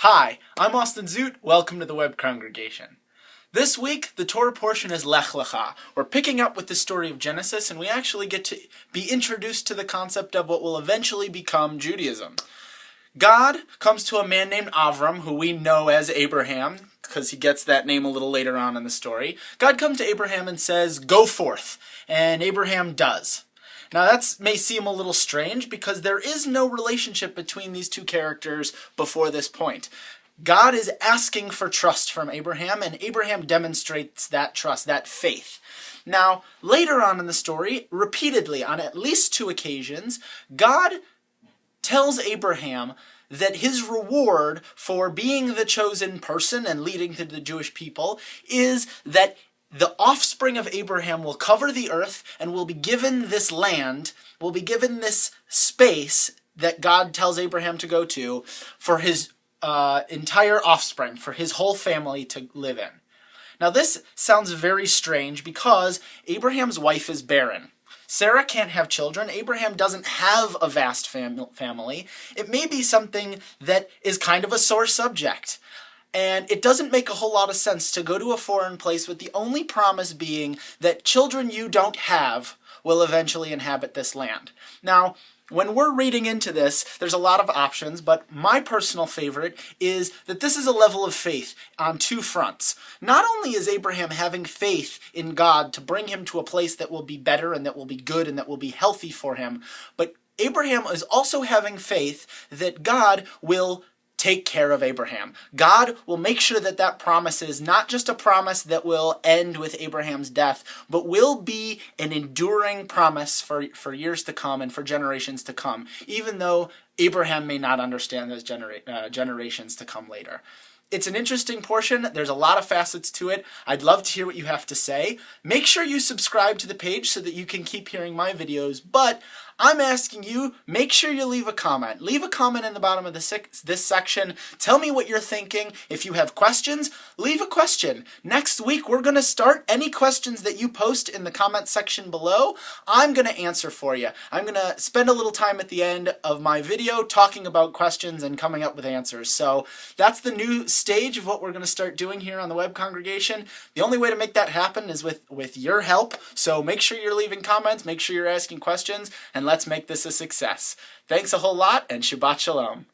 Hi, I'm Austin Zoot. Welcome to the web congregation. This week, the Torah portion is Lech Lecha. We're picking up with the story of Genesis, and we actually get to be introduced to the concept of what will eventually become Judaism. God comes to a man named Avram, who we know as Abraham, because he gets that name a little later on in the story. God comes to Abraham and says, "Go forth," and Abraham does. Now that may seem a little strange because there is no relationship between these two characters before this point. God is asking for trust from Abraham, and Abraham demonstrates that trust, that faith. Now, later on in the story, repeatedly, on at least 2 occasions, God tells Abraham that his reward for being the chosen person and leading to the Jewish people is that the offspring of Abraham will cover the earth and will be given this land, will be given this space that God tells Abraham to go to for his entire offspring, for his whole family to live in. Now this sounds very strange because Abraham's wife is barren. Sarah can't have children. Abraham doesn't have a vast family. It may be something that is kind of a sore subject. And it doesn't make a whole lot of sense to go to a foreign place with the only promise being that children you don't have will eventually inhabit this land. Now, when we're reading into this, there's a lot of options, but my personal favorite is that this is a level of faith on 2 fronts. Not only is Abraham having faith in God to bring him to a place that will be better and that will be good and that will be healthy for him, but Abraham is also having faith that God will take care of Abraham. God will make sure that that promise is not just a promise that will end with Abraham's death, but will be an enduring promise for years to come and for generations to come, even though Abraham may not understand those generations to come later. It's an interesting portion. There's a lot of facets to it. I'd love to hear what you have to say. Make sure you subscribe to the page so that you can keep hearing my videos, but I'm asking you, make sure you leave a comment. Leave a comment in the bottom of this section. Tell me what you're thinking. If you have questions, leave a question. Next week, we're going to start any questions that you post in the comment section below. I'm going to answer for you. I'm going to spend a little time at the end of my video talking about questions and coming up with answers. So that's the new stage of what we're going to start doing here on the web congregation. The only way to make that happen is with your help. So make sure you're leaving comments, make sure you're asking questions, and let's make this a success. Thanks a whole lot, and Shabbat Shalom.